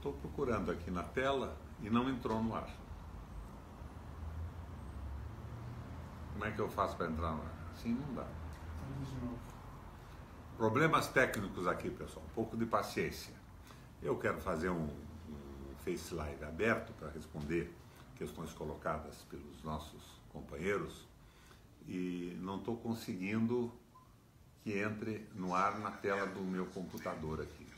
estou procurando aqui na tela e não entrou no ar. Como é que eu faço para entrar no ar? Assim não dá. Problemas técnicos aqui, pessoal. Um pouco de paciência. Eu quero fazer um Face Live aberto para responder questões colocadas pelos nossos companheiros e não estou conseguindo que entre no ar na tela do meu computador aqui.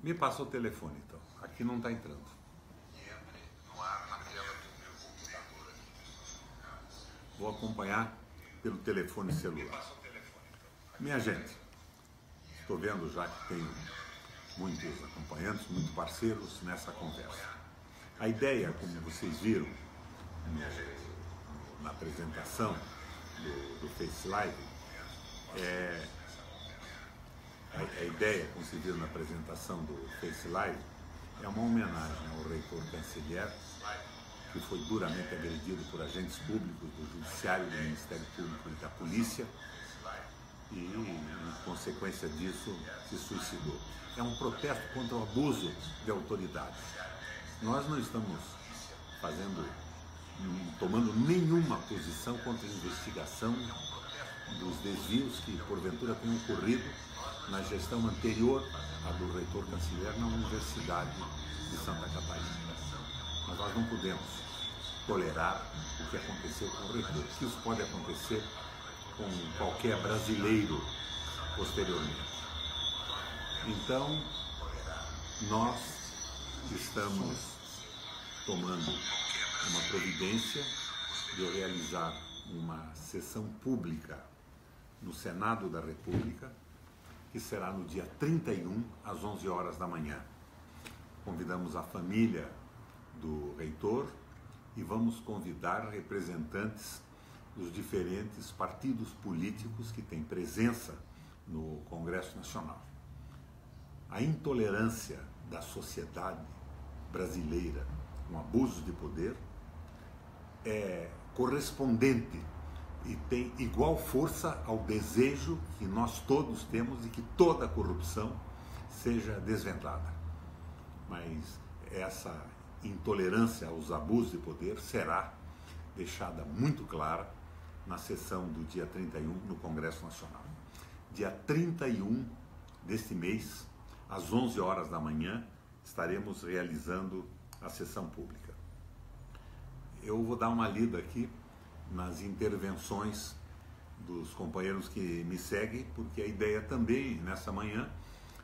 Me passa o telefone, então. Aqui não está entrando. Vou acompanhar pelo telefone celular. Minha gente, estou vendo já que tem muitos acompanhantes, muitos parceiros nessa conversa. A ideia, como vocês viram na apresentação do Face Live, a ideia, como se viu na apresentação do Face Live, é uma homenagem ao reitor Cancelliere, que foi duramente agredido por agentes públicos do Judiciário, do Ministério Público e da Polícia, e, em consequência disso, se suicidou. É um protesto contra o abuso de autoridade. Nós não estamos tomando nenhuma posição contra a investigação dos desvios que, porventura, tenham ocorrido na gestão anterior à do reitor Cancelliere na Universidade de Santa Catarina. Mas nós não podemos tolerar o que aconteceu com o reitor, que isso pode acontecer com qualquer brasileiro posteriormente. Então, nós estamos tomando uma providência de realizar uma sessão pública no Senado da República, que será no dia 31, às 11 horas da manhã. Convidamos a família do reitor e vamos convidar representantes dos diferentes partidos políticos que têm presença no Congresso Nacional. A intolerância da sociedade brasileira com abuso de poder é correspondente e tem igual força ao desejo que nós todos temos de que toda a corrupção seja desvendada. Mas essa intolerância aos abusos de poder será deixada muito clara na sessão do dia 31 no Congresso Nacional. Dia 31 deste mês, às 11 horas da manhã, estaremos realizando a sessão pública. Eu vou dar uma lida aqui nas intervenções dos companheiros que me seguem, porque a ideia também, nessa manhã,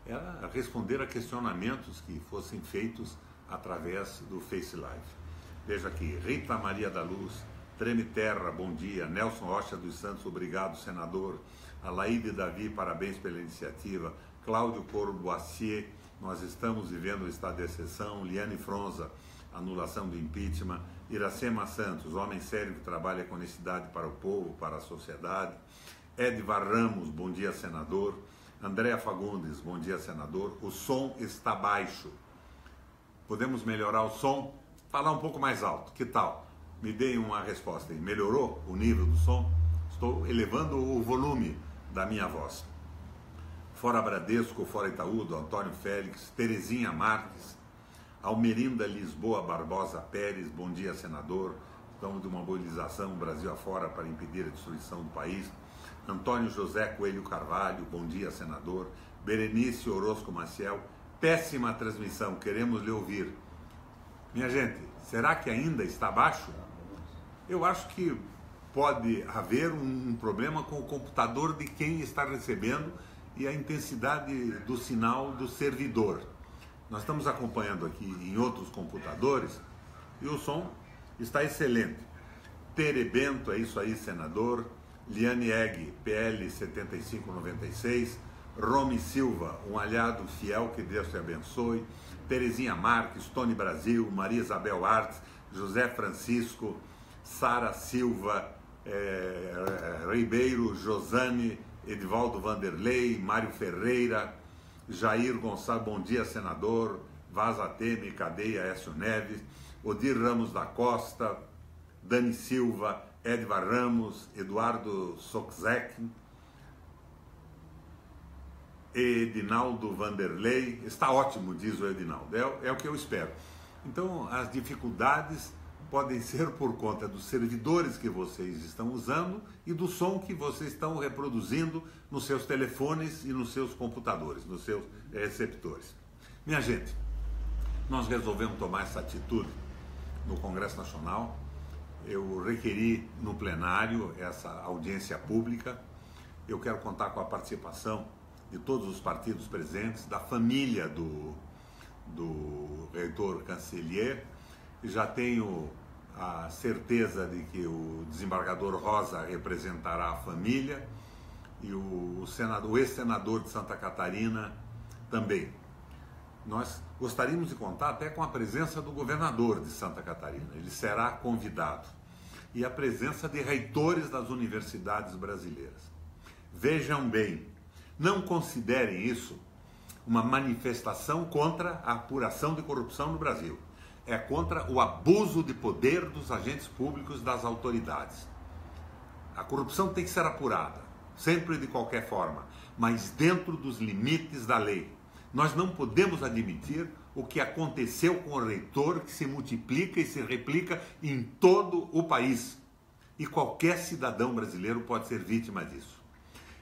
era responder a questionamentos que fossem feitos através do Face Live. Veja aqui, Rita Maria da Luz, Treme Terra, bom dia. Nelson Rocha dos Santos, obrigado, senador. Alaide Davi, parabéns pela iniciativa. Cláudio Coro Boacier, nós estamos vivendo o estado de exceção. Liane Fronza, anulação do impeachment. Iracema Santos, homem sério que trabalha com honestidade para o povo, para a sociedade. Edvar Ramos, bom dia, senador. Andréa Fagundes, bom dia, senador. O som está baixo. Podemos melhorar o som? Falar um pouco mais alto, que tal? Me deem uma resposta aí. Melhorou o nível do som? Estou elevando o volume da minha voz. Fora Bradesco, fora Itaú, do Antônio Félix, Terezinha Marques, Almerinda Lisboa Barbosa Pérez, bom dia, senador. Estamos de uma mobilização Brasil afora para impedir a destruição do país. Antônio José Coelho Carvalho, bom dia, senador. Berenice Orozco Maciel, péssima transmissão, queremos lhe ouvir. Minha gente, será que ainda está baixo? Eu acho que pode haver um problema com o computador de quem está recebendo e a intensidade do sinal do servidor. Nós estamos acompanhando aqui em outros computadores e o som está excelente. Terebento, é isso aí, senador. Liane Egg, PL 7596. Romy Silva, um aliado fiel, que Deus te abençoe. Terezinha Marques, Tony Brasil, Maria Isabel Artes, José Francisco, Sara Silva, Ribeiro, Josane, Edivaldo Vanderlei, Mário Ferreira, Jair Gonçalves, bom dia, senador. Vaza Teme, Cadeia, Écio Neves, Odir Ramos da Costa, Dani Silva, Edvar Ramos, Eduardo Soczek, Edinaldo Vanderlei, está ótimo, diz o Edinaldo, é o que eu espero. Então, as dificuldades podem ser por conta dos servidores que vocês estão usando e do som que vocês estão reproduzindo nos seus telefones e nos seus computadores, nos seus receptores. Minha gente, nós resolvemos tomar essa atitude no Congresso Nacional. Eu requeri no plenário essa audiência pública. Eu quero contar com a participação de todos os partidos presentes, da família do reitor Cancellier. Já tenho a certeza de que o desembargador Rosa representará a família e o ex-senador de Santa Catarina também. Nós gostaríamos de contar até com a presença do governador de Santa Catarina, ele será convidado, e a presença de reitores das universidades brasileiras. Vejam bem, não considerem isso uma manifestação contra a apuração de corrupção no Brasil. É contra o abuso de poder dos agentes públicos, das autoridades. A corrupção tem que ser apurada, sempre e de qualquer forma, mas dentro dos limites da lei. Nós não podemos admitir o que aconteceu com o reitor, que se multiplica e se replica em todo o país. E qualquer cidadão brasileiro pode ser vítima disso.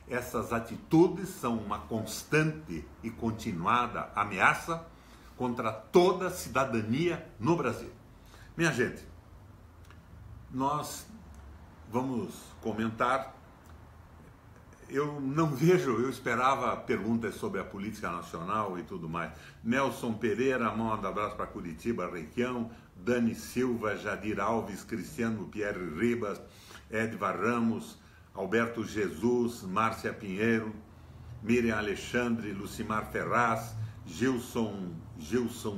Essas atitudes são uma constante e continuada ameaça contra toda a cidadania no Brasil. Minha gente, nós vamos comentar. Eu não vejo, eu esperava perguntas sobre a política nacional e tudo mais. Nelson Pereira, manda abraço para Curitiba, Requião, Dani Silva, Jadir Alves, Cristiano Pierre Ribas, Edvar Ramos, Alberto Jesus, Márcia Pinheiro, Miriam Alexandre, Lucimar Ferraz, Gilson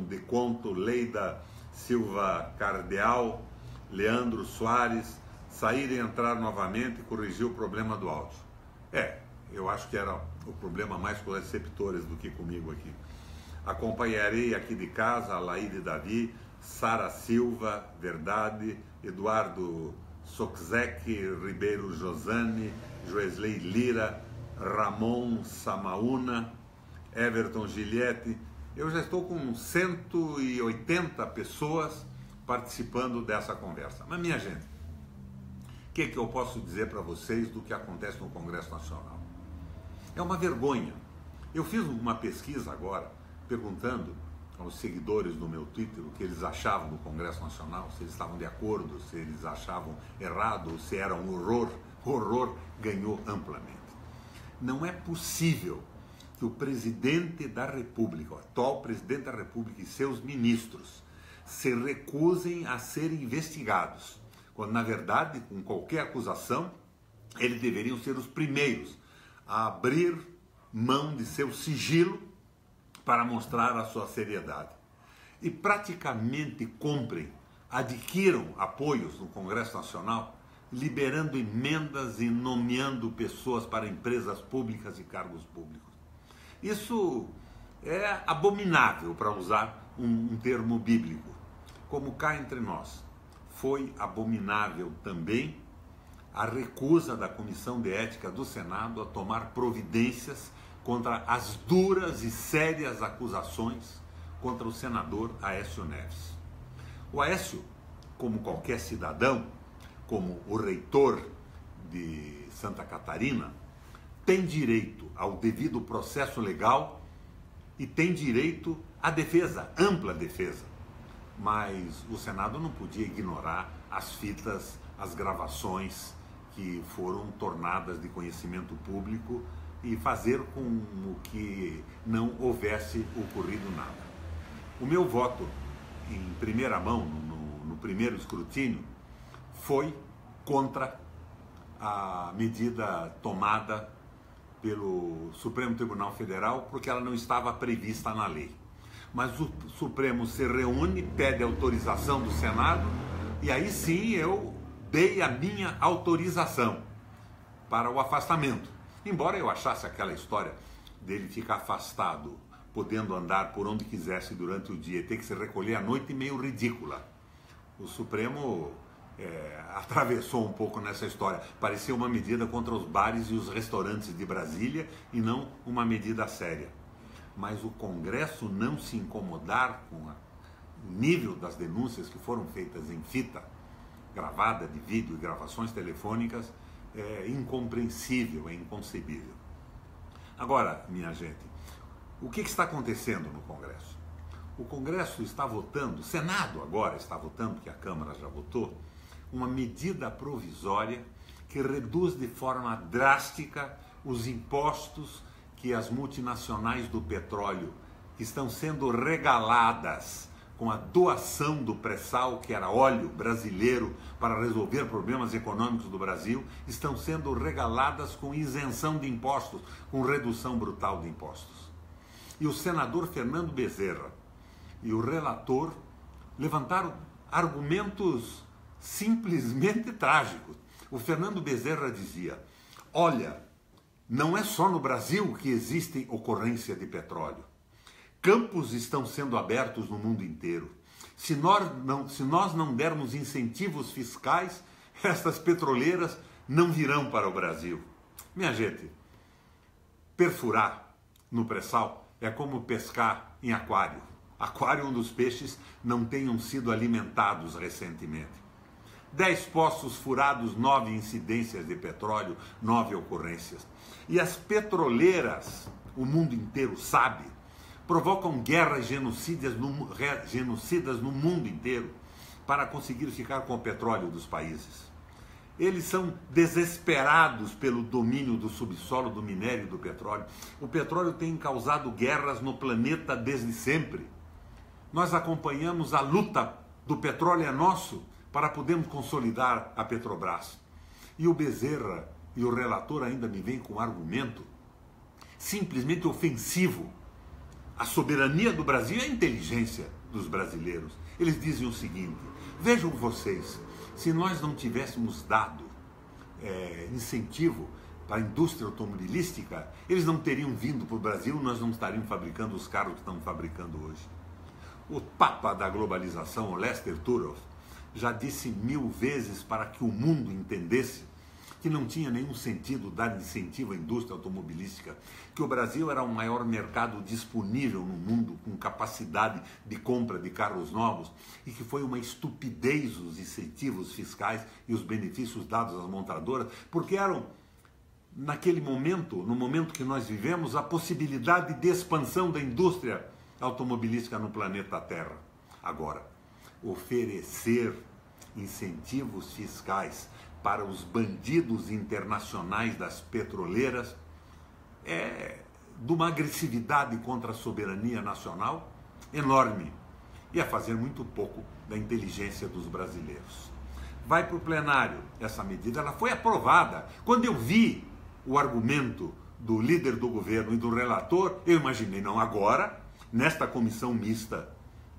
de Conto, Leida Silva Cardeal, Leandro Soares, sair e entrar novamente e corrigir o problema do áudio. Eu acho que era o problema mais com os receptores do que comigo aqui. Acompanharei aqui de casa a Laíde Davi, Sara Silva, Verdade, Eduardo Soczek, Ribeiro Josane, Joesley Lira, Ramon Samaúna, Everton Giliette. Eu já estou com 180 pessoas participando dessa conversa. Mas, minha gente, o que eu posso dizer para vocês do que acontece no Congresso Nacional? É uma vergonha. Eu fiz uma pesquisa agora, perguntando aos seguidores do meu Twitter o que eles achavam do Congresso Nacional, se eles estavam de acordo, se eles achavam errado, ou se era um horror. O horror ganhou amplamente. Não é possível que o presidente da República, o atual presidente da República e seus ministros se recusem a serem investigados, quando na verdade, com qualquer acusação, eles deveriam ser os primeiros a abrir mão de seu sigilo para mostrar a sua seriedade. E praticamente adquiram apoios no Congresso Nacional, liberando emendas e nomeando pessoas para empresas públicas e cargos públicos. Isso é abominável, para usar um termo bíblico. Como cá entre nós, foi abominável também a recusa da Comissão de Ética do Senado a tomar providências contra as duras e sérias acusações contra o senador Aécio Neves. O Aécio, como qualquer cidadão, como o reitor de Santa Catarina, tem direito ao devido processo legal e tem direito à defesa, ampla defesa. Mas o Senado não podia ignorar as fitas, as gravações que foram tornadas de conhecimento público e fazer com que não houvesse ocorrido nada. O meu voto em primeira mão, no primeiro escrutínio, foi contra a medida tomada pelo Supremo Tribunal Federal, porque ela não estava prevista na lei. Mas o Supremo se reúne, pede autorização do Senado, e aí sim eu dei a minha autorização para o afastamento. Embora eu achasse aquela história dele ficar afastado, podendo andar por onde quisesse durante o dia e ter que se recolher à noite, meio ridícula. O Supremo atravessou um pouco nessa história. Parecia uma medida contra os bares e os restaurantes de Brasília e não uma medida séria. Mas o Congresso não se incomodar com o nível das denúncias que foram feitas em fita gravada de vídeo e gravações telefônicas é incompreensível, é inconcebível. Agora, minha gente, o que está acontecendo no Congresso? O Congresso está votando, o Senado agora está votando, porque a Câmara já votou, uma medida provisória que reduz de forma drástica os impostos que as multinacionais do petróleo, que estão sendo regaladas com a doação do pré-sal, que era óleo brasileiro, para resolver problemas econômicos do Brasil, estão sendo regaladas com isenção de impostos, com redução brutal de impostos. E o senador Fernando Bezerra e o relator levantaram argumentos simplesmente trágicos. O Fernando Bezerra dizia: olha, não é só no Brasil que existe ocorrência de petróleo. Campos estão sendo abertos no mundo inteiro. Se nós não dermos incentivos fiscais, essas petroleiras não virão para o Brasil. Minha gente, perfurar no pré-sal é como pescar em aquário. Aquário onde os peixes não tenham sido alimentados recentemente. 10 poços furados, 9 incidências de petróleo, 9 ocorrências. E as petroleiras, o mundo inteiro sabe, provocam guerras genocidas no mundo inteiro para conseguir ficar com o petróleo dos países. Eles são desesperados pelo domínio do subsolo, do minério e do petróleo. O petróleo tem causado guerras no planeta desde sempre. Nós acompanhamos a luta do petróleo é nosso para podermos consolidar a Petrobras. E o Bezerra e o relator ainda me vêm com um argumento simplesmente ofensivo à soberania do Brasil e à inteligência dos brasileiros. Eles dizem o seguinte: vejam vocês, se nós não tivéssemos dado incentivo para a indústria automobilística, eles não teriam vindo para o Brasil, nós não estaríamos fabricando os carros que estamos fabricando hoje. O papa da globalização, o Lester Turow, já disse 1000 vezes para que o mundo entendesse que não tinha nenhum sentido dar incentivo à indústria automobilística, que o Brasil era o maior mercado disponível no mundo, com capacidade de compra de carros novos, e que foi uma estupidez os incentivos fiscais e os benefícios dados às montadoras, porque eram, naquele momento, no momento que nós vivemos, a possibilidade de expansão da indústria automobilística no planeta Terra. Agora, oferecer incentivos fiscais para os bandidos internacionais das petroleiras é de uma agressividade contra a soberania nacional enorme e a fazer muito pouco da inteligência dos brasileiros. Vai para o plenário essa medida, ela foi aprovada. Quando eu vi o argumento do líder do governo e do relator, eu imaginei, não, agora, nesta comissão mista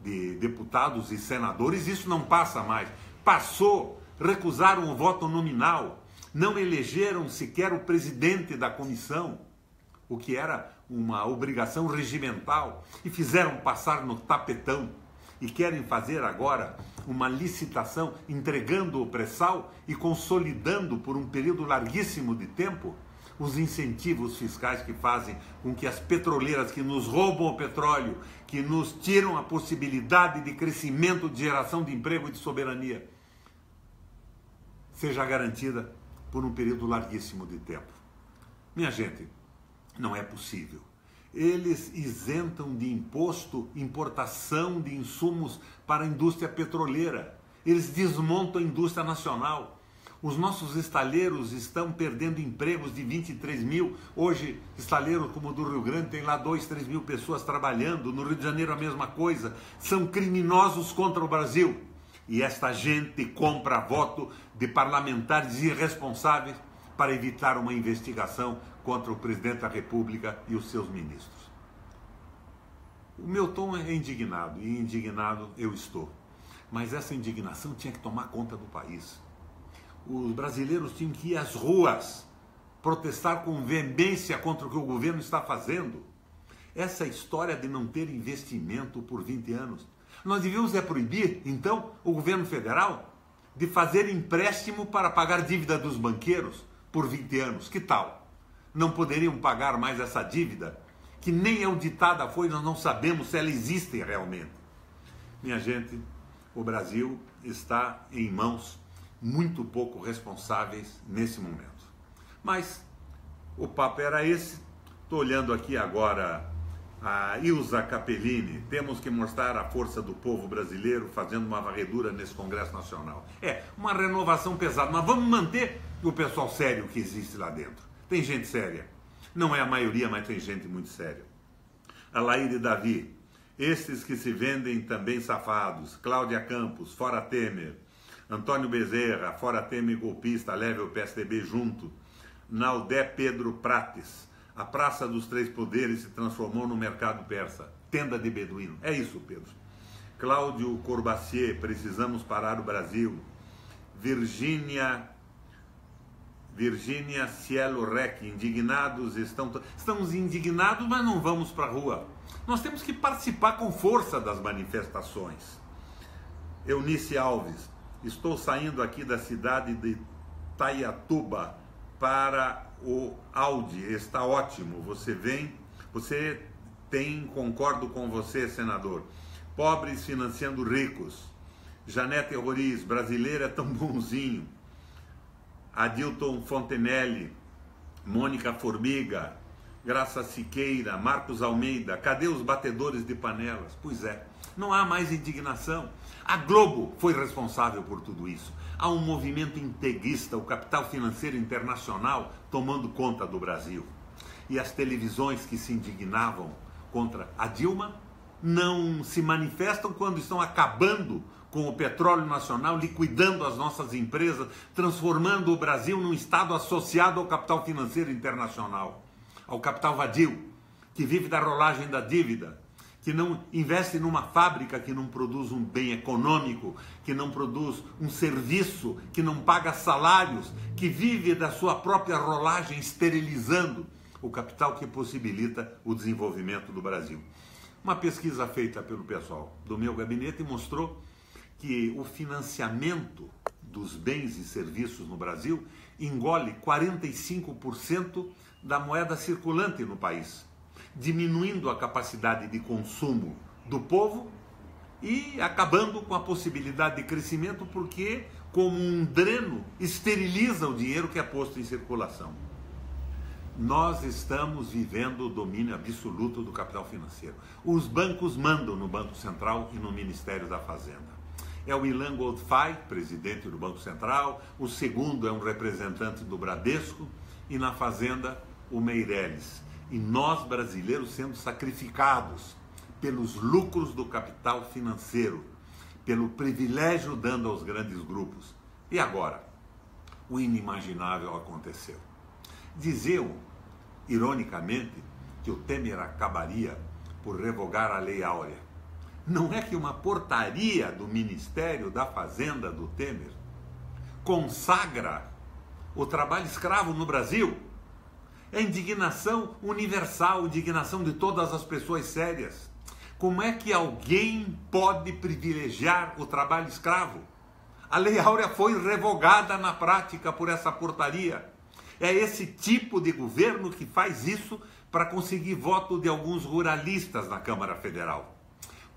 de deputados e senadores, isso não passa mais. Passou. Recusaram o voto nominal, não elegeram sequer o presidente da comissão, o que era uma obrigação regimental, e fizeram passar no tapetão, e querem fazer agora uma licitação entregando o pré-sal e consolidando por um período larguíssimo de tempo os incentivos fiscais que fazem com que as petroleiras que nos roubam o petróleo, que nos tiram a possibilidade de crescimento, de geração de emprego e de soberania, seja garantida por um período larguíssimo de tempo. Minha gente, não é possível. Eles isentam de imposto importação de insumos para a indústria petroleira. Eles desmontam a indústria nacional. Os nossos estaleiros estão perdendo empregos de 23 mil. Hoje, estaleiros como o do Rio Grande tem lá 2, 3 mil pessoas trabalhando. No Rio de Janeiro a mesma coisa. São criminosos contra o Brasil. E esta gente compra voto de parlamentares irresponsáveis para evitar uma investigação contra o presidente da República e os seus ministros. O meu tom é indignado, e indignado eu estou. Mas essa indignação tinha que tomar conta do país. Os brasileiros tinham que ir às ruas, protestar com veemência contra o que o governo está fazendo. Essa história de não ter investimento por 20 anos. Nós devíamos proibir, então, o governo federal de fazer empréstimo para pagar dívida dos banqueiros por 20 anos. Que tal? Não poderiam pagar mais essa dívida, que nem auditada foi, nós não sabemos se ela existe realmente. Minha gente, o Brasil está em mãos muito pouco responsáveis nesse momento. Mas o papo era esse. Estou olhando aqui agora a Ilza Capellini. Temos que mostrar a força do povo brasileiro fazendo uma varredura nesse Congresso Nacional. É, uma renovação pesada, mas vamos manter o pessoal sério que existe lá dentro. Tem gente séria. Não é a maioria, mas tem gente muito séria. Alaíde Davi. Estes que se vendem também safados. Cláudia Campos, fora Temer. Antônio Bezerra, fora Temer golpista, leve o PSDB junto. Naudé Pedro Prates. A Praça dos Três Poderes se transformou no mercado persa. Tenda de beduíno. É isso, Pedro. Cláudio Corbacier, precisamos parar o Brasil. Virgínia Cielo Rec, indignados estamos indignados, mas não vamos para a rua. Nós temos que participar com força das manifestações. Eunice Alves, estou saindo aqui da cidade de Taiatuba para o Audi, está ótimo, concordo com você, senador. Pobres financiando ricos. Janete Roriz, brasileiro é tão bonzinho. Adilton Fontenelle, Mônica Formiga, Graça Siqueira, Marcos Almeida, cadê os batedores de panelas? Pois é, não há mais indignação. A Globo foi responsável por tudo isso. Há um movimento integrista, o capital financeiro internacional, tomando conta do Brasil. E as televisões que se indignavam contra a Dilma não se manifestam quando estão acabando com o petróleo nacional, liquidando as nossas empresas, transformando o Brasil num estado associado ao capital financeiro internacional, ao capital vadio, que vive da rolagem da dívida, que não investe numa fábrica que não produz um bem econômico, que não produz um serviço, que não paga salários, que vive da sua própria rolagem, esterilizando o capital que possibilita o desenvolvimento do Brasil. Uma pesquisa feita pelo pessoal do meu gabinete mostrou que o financiamento dos bens e serviços no Brasil engole 45% da moeda circulante no país, diminuindo a capacidade de consumo do povo e acabando com a possibilidade de crescimento, porque, como um dreno, esteriliza o dinheiro que é posto em circulação. Nós estamos vivendo o domínio absoluto do capital financeiro. Os bancos mandam no Banco Central e no Ministério da Fazenda. É o Ilan Goldfein, presidente do Banco Central, o segundo é um representante do Bradesco, e na Fazenda o Meirelles. E nós, brasileiros, sendo sacrificados pelos lucros do capital financeiro, pelo privilégio dando aos grandes grupos. E agora? O inimaginável aconteceu. Diziam, ironicamente, que o Temer acabaria por revogar a Lei Áurea. Não é que uma portaria do Ministério da Fazenda do Temer consagra o trabalho escravo no Brasil? É indignação universal, indignação de todas as pessoas sérias. Como é que alguém pode privilegiar o trabalho escravo? A Lei Áurea foi revogada na prática por essa portaria. É esse tipo de governo que faz isso para conseguir voto de alguns ruralistas na Câmara Federal.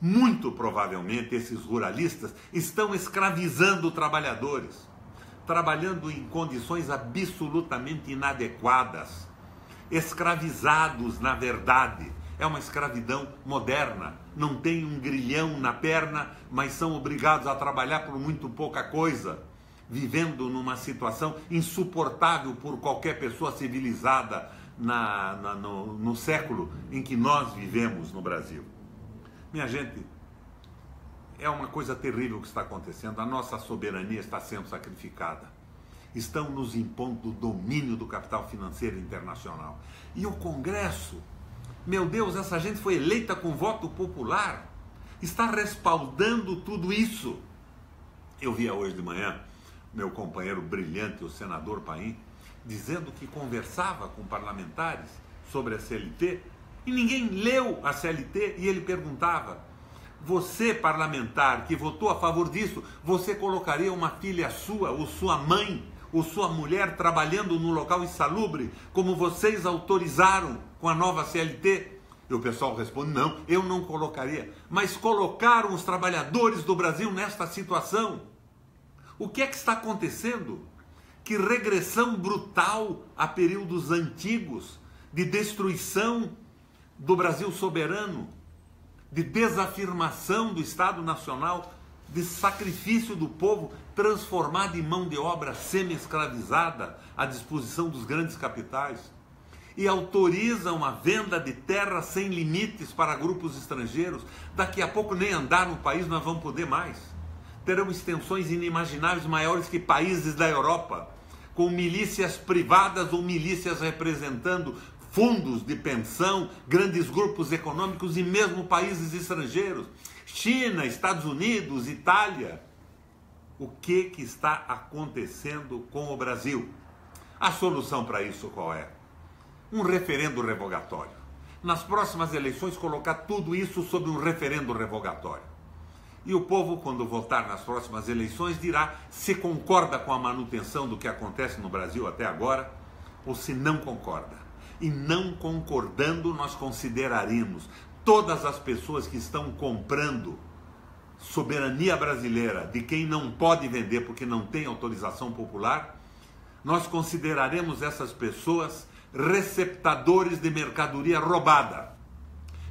Muito provavelmente esses ruralistas estão escravizando trabalhadores, trabalhando em condições absolutamente inadequadas, escravizados na verdade. É uma escravidão moderna, não tem um grilhão na perna, mas são obrigados a trabalhar por muito pouca coisa, vivendo numa situação insuportável por qualquer pessoa civilizada no século em que nós vivemos no Brasil. Minha gente, é uma coisa terrível que está acontecendo. A nossa soberania está sendo sacrificada. Estão nos impondo o domínio do capital financeiro internacional. E o Congresso, meu Deus, essa gente foi eleita com voto popular, está respaldando tudo isso. Eu via hoje de manhã meu companheiro brilhante, o senador Paim, dizendo que conversava com parlamentares sobre a CLT, e ninguém leu a CLT, e ele perguntava: Você, parlamentar, que votou a favor disso, você colocaria uma filha sua, ou sua mãe, ou sua mulher trabalhando no local insalubre, como vocês autorizaram com a nova CLT? E o pessoal responde, não, eu não colocaria. Mas colocaram os trabalhadores do Brasil nesta situação. O que é que está acontecendo? Que regressão brutal a períodos antigos de destruição do Brasil soberano, de desafirmação do Estado Nacional, de sacrifício do povo transformado em mão de obra semi-escravizada à disposição dos grandes capitais, e autorizam a venda de terras sem limites para grupos estrangeiros. Daqui a pouco nem andar no país nós vamos poder mais. Terão extensões inimagináveis, maiores que países da Europa, com milícias privadas ou milícias representando fundos de pensão, grandes grupos econômicos e mesmo países estrangeiros. China, Estados Unidos, Itália. O que está acontecendo com o Brasil? A solução para isso qual é? Um referendo revogatório. Nas próximas eleições, colocar tudo isso sobre um referendo revogatório. E o povo, quando votar nas próximas eleições, dirá se concorda com a manutenção do que acontece no Brasil até agora ou se não concorda. E não concordando, nós consideraríamos todas as pessoas que estão comprando soberania brasileira de quem não pode vender porque não tem autorização popular, nós consideraremos essas pessoas receptadores de mercadoria roubada.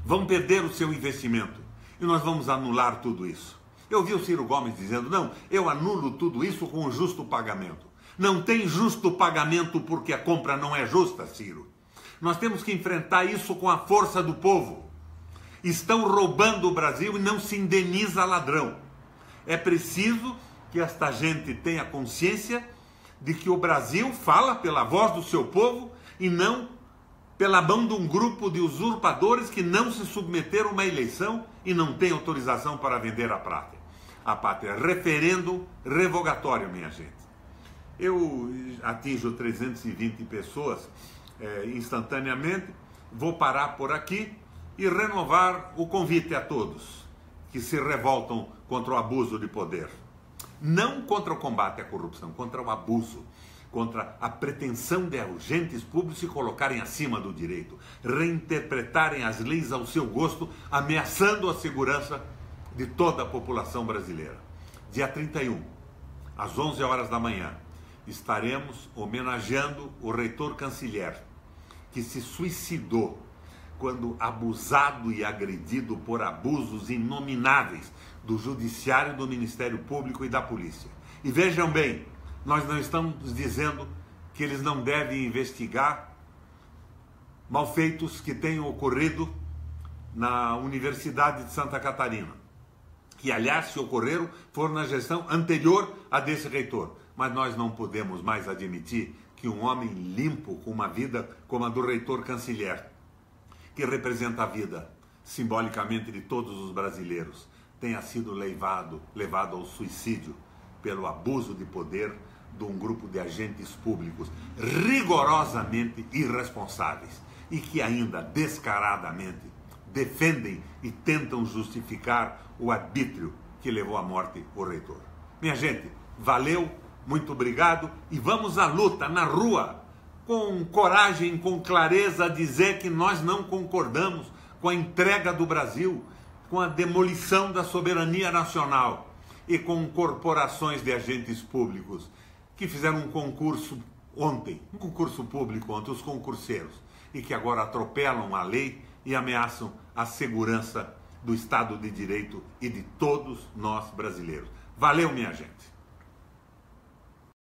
Vão perder o seu investimento e nós vamos anular tudo isso. Eu vi o Ciro Gomes dizendo, não, eu anulo tudo isso com o justo pagamento. Não tem justo pagamento porque a compra não é justa, Ciro. Nós temos que enfrentar isso com a força do povo. Estão roubando o Brasil e não se indeniza ladrão. É preciso que esta gente tenha consciência de que o Brasil fala pela voz do seu povo e não pela mão de um grupo de usurpadores que não se submeteram a uma eleição e não têm autorização para vender a pátria. A pátria. Referendo revogatório, minha gente. Eu atinjo 320 pessoas instantaneamente, vou parar por aqui e renovar o convite a todos que se revoltam contra o abuso de poder. Não contra o combate à corrupção, contra o abuso, contra a pretensão de agentes públicos se colocarem acima do direito, reinterpretarem as leis ao seu gosto, ameaçando a segurança de toda a população brasileira. Dia 31, às 11 horas da manhã, estaremos homenageando o reitor canciller, que se suicidou quando abusado e agredido por abusos inomináveis do Judiciário, do Ministério Público e da Polícia. E vejam bem, nós não estamos dizendo que eles não devem investigar malfeitos que tenham ocorrido na Universidade de Santa Catarina, que aliás, se ocorreram, foram na gestão anterior a desse reitor. Mas nós não podemos mais admitir que um homem limpo, com uma vida como a do reitor canciller, que representa a vida simbolicamente de todos os brasileiros, tenha sido levado ao suicídio pelo abuso de poder de um grupo de agentes públicos rigorosamente irresponsáveis e que ainda descaradamente defendem e tentam justificar o arbítrio que levou à morte o reitor. Minha gente, valeu, muito obrigado e vamos à luta na rua, com coragem, com clareza, a dizer que nós não concordamos com a entrega do Brasil, com a demolição da soberania nacional e com corporações de agentes públicos que fizeram um concurso ontem, um concurso público ontem, os concurseiros, e que agora atropelam a lei e ameaçam a segurança do Estado de Direito e de todos nós brasileiros. Valeu, minha gente!